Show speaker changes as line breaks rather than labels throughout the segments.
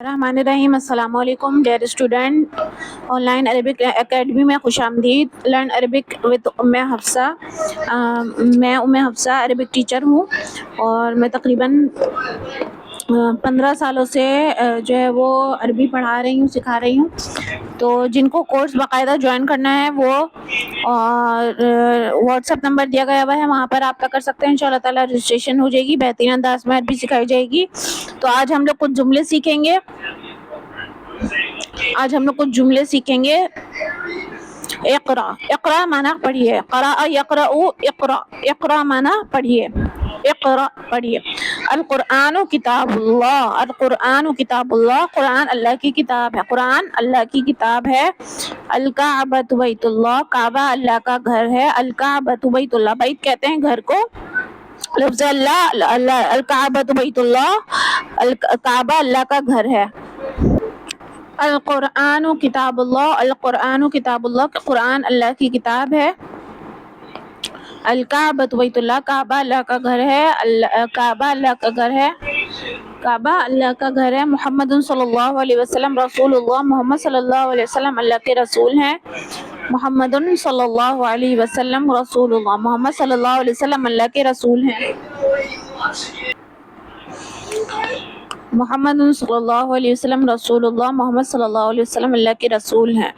الرحمن الرحیم۔ السلام علیکم dear student, on line Arabic academy میں خوش آمدید۔ لرن عربک وتھ ام حفصہ۔ میں ام حفصہ عربک ٹیچر ہوں اور میں تقریباً 15 سالوں سے جو ہے وہ عربی پڑھا رہی ہوں، سکھا رہی ہوں۔ تو جن کو کورس باقاعدہ جوائن کرنا ہے وہ واٹس ایپ نمبر دیا گیا ہوا ہے، وہاں پر رابطہ کر سکتے ہیں۔ انشاءاللہ تعالیٰ رجسٹریشن ہو جائے گی، بہترین انداز میں عربی سکھائی جائے گی۔ تو آج ہم لوگ کچھ جملے سیکھیں گے۔ اقرا، اقرا مانا پڑھیے، قرأ یقرأ، اقرا، اقرا مانا پڑھیے، اقرا پڑھیے۔ القرآن کتاب اللہ، القرآن کتاب اللہ، قرآن اللہ کی کتاب ہے، قرآن اللہ کی کتاب ہے۔ الکعبۃ بیت اللہ، کعبہ اللہ کا گھر ہے، الکعبۃ بیت اللہ، بیت کہتے ہیں گھر کو، لفظ اللہ، الکعبۃ بیت اللہ، کعبہ اللہ کا گھر ہے۔ القرآن کتاب اللہ، القرآن کتاب اللہ، قرآن اللہ کی کتاب ہے۔ الکعبۃ بیت اللہ، کعبہ اللہ کا گھر ہے، کعبہ اللہ کا گھر ہے، کعبہ اللہ کا گھر ہے۔ محمد صلی اللہ علیہ وسلم رسول اللہ، محمد صلی اللہ علیہ وسلم اللہ کے رسول ہیں۔ محمد صلی اللہ علیہ وسلم رسول اللہ، محمد صلی اللہ علیہ وسلم اللہ کے رسول ہیں۔ محمد صلی اللہ علیہ وسلم رسول اللہ، محمد صلی اللہ علیہ وسلم اللہ کے رسول ہیں۔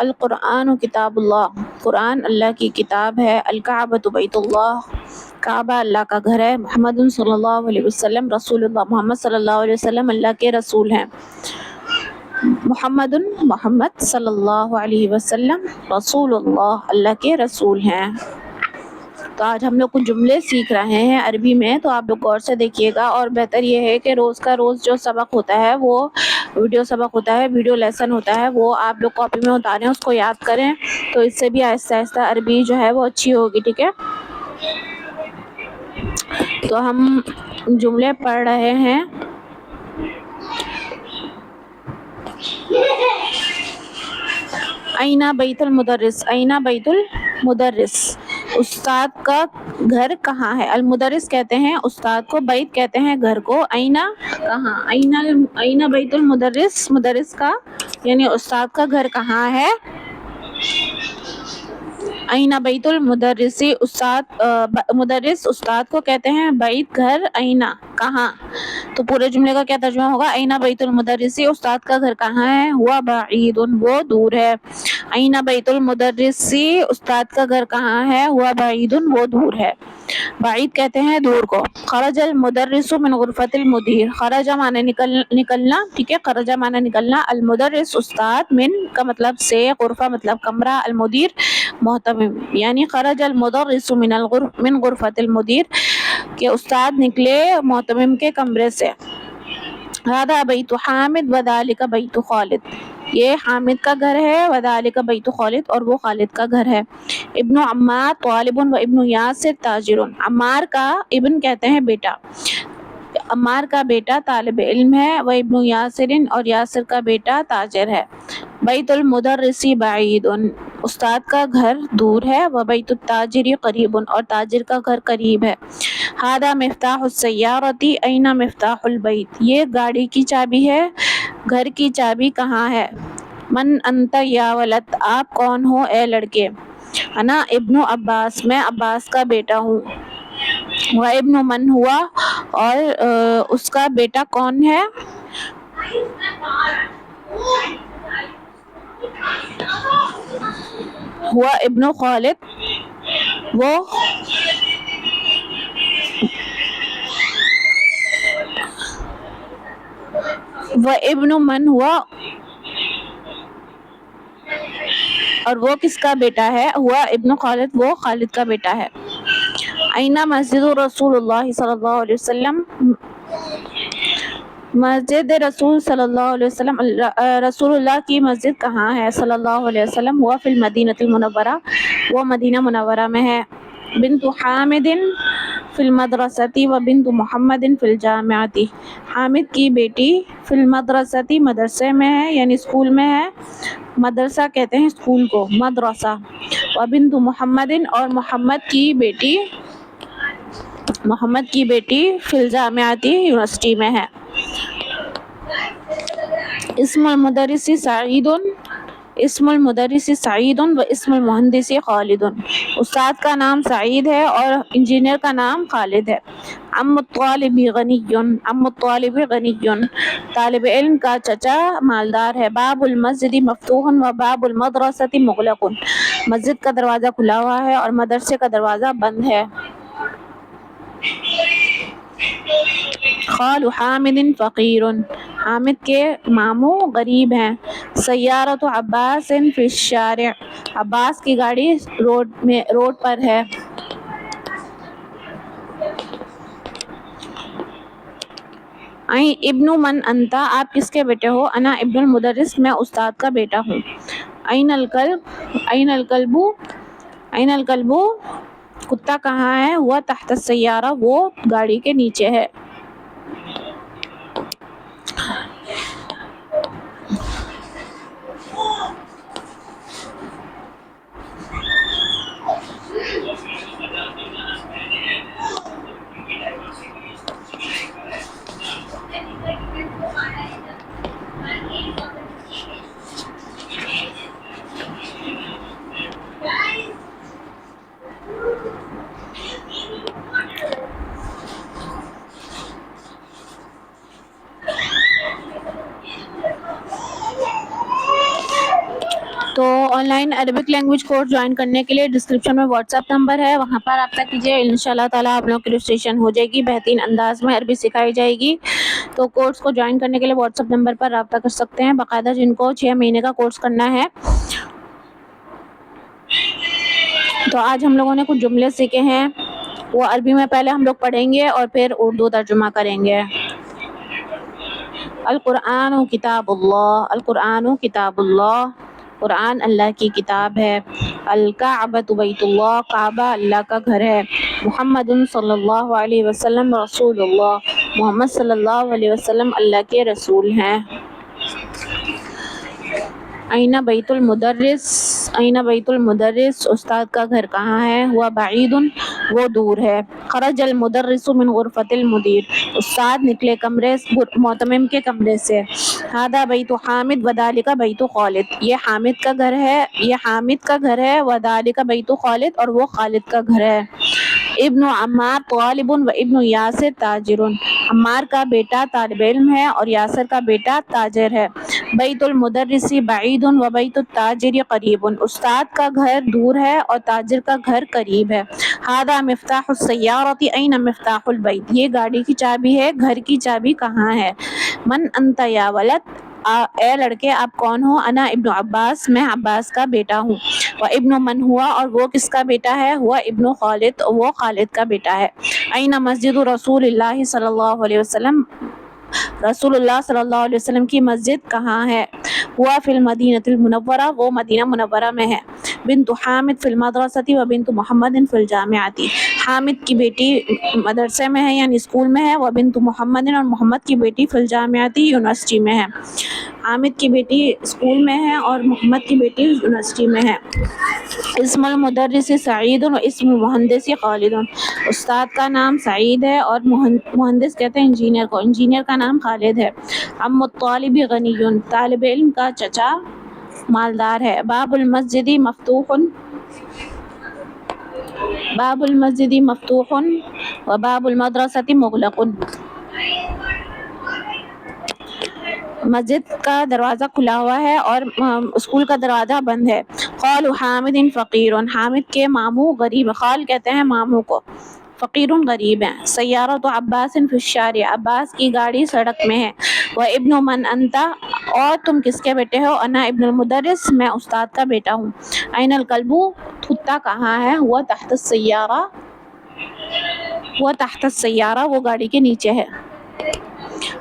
القرآن کتاب اللہ، قرآن اللہ کی کتاب ہے۔ الکعبۃ بیت اللہ، کعبہ اللہ کا گھر ہے۔ محمد صلی اللہ علیہ وسلم رسول اللہ، محمد صلی اللہ علیہ وسلم اللہ کے رسول ہیں۔ محمد، محمد صلی اللہ علیہ وسلم رسول اللہ، اللہ کے رسول ہیں۔ تو آج ہم لوگ کچھ جملے سیکھ رہے ہیں عربی میں، تو آپ لوگ غور سے دیکھیے گا، اور بہتر یہ ہے کہ روز کا روز جو سبق ہوتا ہے وہ ویڈیو سبق ہوتا ہے، ویڈیو لیسن ہوتا ہے، وہ آپ لوگ کاپی میں اتاریں، اس کو یاد کریں، تو اس سے بھی آہستہ آہستہ عربی جو ہے وہ اچھی ہوگی، ٹھیک ہے۔ تو ہم جملے پڑھ رہے ہیں۔ اینا بیت المدرس، اینا بیت المدرس، استاد کا گھر کہاں ہے؟ المدرس کہتے ہیں استاد کو، بیت کہتے ہیں گھر کو، اینا کہاں، اینا بیت المدرس، مدرس کا یعنی استاد کا گھر کہاں ہے؟ اینا بیت المدرس، مدرس استاد کو کہتے ہیں بیت گھر، اینا کہاں، تو پورے جملے کا کیا ترجمہ ہوگا؟ اینا بیت المدرس، استاد کا گھر کہاں ہے؟ ہوا بعید، وہ دور ہے۔ اینا بیت المدرس، استاد کا گھر کہاں ہے؟ ہوا بعید، وہ دور ہے۔ بعید کہتے ہیں دور کو۔ خرج المدرس من غرفۃ المدیر، خرج معنی نکلنا، ٹھیک ہے، خرج معنی نکلنا، المدرس استاد، من کا مطلب سے، غرفہ مطلب کمرہ، المدیر محتمم، یعنی خرج المدرس من غرفۃ المدیر، کہ استاد نکلے محتمم کے کمرے سے۔ هذا بیت حامد وذلك بیت خالد، یہ حامد کا گھر ہے، وذلك بیت خالد، اور وہ خالد کا گھر ہے۔ ابن عمار طالب و ابن یاسر تاجر، عمار کا ابن کہتے ہیں بیٹا، عمار کا بیٹا طالب علم ہے، وہ ابن یاسر، اور یاسر کا بیٹا تاجر ہے۔ بیت المدرس بعید، استاد کا گھر دور ہے، وہ بیت التاجر قریب، اور تاجر کا گھر قریب ہے۔ هذا مفتاح السیارۃ این مفتاح البیت، یہ گاڑی کی چابی ہے، گھر کی چابی کہاں ہے؟ من انت یا ولد، آپ کون ہو اے لڑکے؟ انا ابن عباس، میں عباس کا بیٹا ہوں۔ وہ ابن من ہوا، اور اس کا بیٹا کون ہے؟ ہوا ابن خالد، وہ ابن من ہوا، اور وہ کس کا بیٹا ہے؟ ہوا ابن خالد، وہ خالد کا بیٹا ہے۔ اینا مسجد رسول اللہ صلی اللہ علیہ وسلم، مسجد رسول صلی اللہ علیہ وسلم، رسول اللہ کی مسجد کہاں ہے صلی اللہ علیہ وسلم؟ ہوا فی المدینہ المنورہ، وہ مدینہ منورہ میں ہے۔ بنت حامد فی المدرسۃ و بنت محمد فی الجامعۃ، حامد کی بیٹی فی المدرسۃ، مدرسے میں ہے یعنی اسکول میں ہے، مدرسہ کہتے ہیں اسکول کو، مدرسہ، و بنت محمد، اور محمد کی بیٹی فی الجامعۃ، یونیورسٹی میں ہے۔ اسم المدرس سعید، اسم المدرس سعید و اسم المہندس خالد، استاد کا نام سعید ہے اور انجینئر کا نام خالد ہے۔ عم الطالب غنی، عم الطالب غنی، طالب علم کا چچا مالدار ہے۔ باب المسجد مفتوح و باب المدرسۃ مغلق، مسجد کا دروازہ کھلا ہوا ہے اور مدرسے کا دروازہ بند ہے۔ خال حامد فقیر، حامد کے ماموں غریب ہیں۔ سیارۃ عباس فی الشارع، عباس کی گاڑی روڈ پر ہے۔ ابن من انت، آپ کس کے بیٹے ہو؟ انا ابن المدرس، میں استاد کا بیٹا ہوں۔ این الکلب، این الکلب، این الکلب، کتا کہاں ہے؟ ہوا تحت السیارہ، وہ گاڑی کے نیچے ہے۔ تو on line Arabic language course join کرنے کے لیے ڈسکرپشن میں واٹس ایپ نمبر ہے، وہاں پر رابطہ کیجیے۔ انشاءاللہ تعالیٰ آپ لوگوں کی رجسٹریشن ہو جائے گی، بہترین انداز میں عربی سکھائی جائے گی۔ تو کورس کو جوائن کرنے کے لیے واٹس ایپ نمبر پر رابطہ کر سکتے ہیں، باقاعدہ جن کو 6 مہینے کا کورس کرنا ہے۔ تو آج ہم لوگوں نے کچھ جملے سیکھے ہیں، وہ عربی میں پہلے ہم لوگ پڑھیں گے اور پھر اردو ترجمہ کریں گے۔ القرآن کتاب اللہ، القرآن کتاب اللہ، قرآن اللہ کی کتاب ہے۔ الکعبۃ بیت اللہ، کعبہ اللہ کا گھر ہے۔ محمد صلی اللہ علیہ وسلم رسول اللہ، محمد صلی اللہ علیہ وسلم اللہ کے رسول ہیں۔ این بیت المدرس، این بیت المدرس، استاد کا گھر کہاں ہے؟ ہوا بعید، وہ دور ہے۔ خرج المدرس من غرفۃ المدیر، استاد نکلے کمرے معتمم کے کمرے سے۔ ھذا بیت حامد وذالک بیت خالد، یہ حامد کا گھر ہے، یہ حامد کا گھر ہے، وذالک بیت خالد، اور وہ خالد کا گھر ہے۔ ابن عمار طالب و ابن یاسر تاجر، عمار کا بیٹا طالب علم ہے اور یاسر کا بیٹا تاجر ہے۔ بیت المدرس بعید و بیت التاجر قریب، استاد کا گھر دور ہے اور تاجر کا گھر قریب ہے۔ ھذا مفتاح السیارۃ این مفتاح البیت، یہ گاڑی کی چابی ہے، گھر کی چابی کہاں ہے؟ من انت یا ولد، اے لڑکے آپ کون ہو؟ انا ابن عباس، میں عباس کا بیٹا ہوں۔ و ابن من ہوا، اور وہ کس کا بیٹا ہے؟ ہوا ابن خالد، وہ خالد کا بیٹا ہے۔ این مسجد رسول اللہ صلی اللہ علیہ وسلم، رسول اللہ صلی اللہ علیہ وسلم کی مسجد کہاں ہے؟ ہوا فی المدینۃ المنورہ، وہ مدینہ منورہ میں ہے۔ بنت حامد فی المدرسۃ و بنت محمد فی الجامعۃ، حامد کی بیٹی مدرسے میں ہے یعنی اسکول میں ہے، و بنت محمد، اور محمد کی بیٹی فی الجامعۃ یونیورسٹی میں ہے۔ حامد کی بیٹی اسکول میں ہے اور محمد کی بیٹی یونیورسٹی میں ہے۔ اسم المدرس سعید و اسم المہندس خالد، استاد کا نام سعید ہے اور مہندس کہتے ہیں انجینئر کو، انجینئر کا نام خالد ہے۔ عم الطالب غنی، طالب علم کا چچا مالدار ہے۔ باب المسجد مفتوح، باب المسجد مفتوح و باب المدرسۃ مغلق، مسجد کا دروازہ کھلا ہوا ہے اور اسکول کا دروازہ بند ہے۔ خال حامد فقیر، حامد کے ماموں غریب، خال کہتے ہیں ماموں کو، فقیر غریب ہیں۔ سیارۃ عباس فی الشارع، عباس کی گاڑی سڑک میں ہے۔ و ابن من انت، اور تم کس کے بیٹے ہو؟ انا ابن المدرس، میں استاد کا بیٹا ہوں۔ این الکلب، کتا کہاں ہے؟ ہوا تحت السیارہ، ہوا تحت السیارہ، وہ گاڑی کے نیچے ہے۔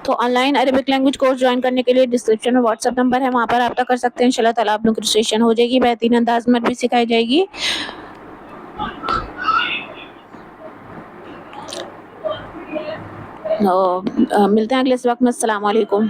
تو on line Arabic language course join کرنے کے لیے ڈسکرپشن میں واٹس ایپ نمبر ہے، وہاں پر رابطہ کر سکتے ہیں۔ انشاءاللہ تعالیٰ آپ لوگوں کی رجسٹریشن ہو جائے گی، بہترین انداز میں بھی سکھائی جائے گی۔ ملتے ہیں اگلے وقت میں۔ السلام علیکم۔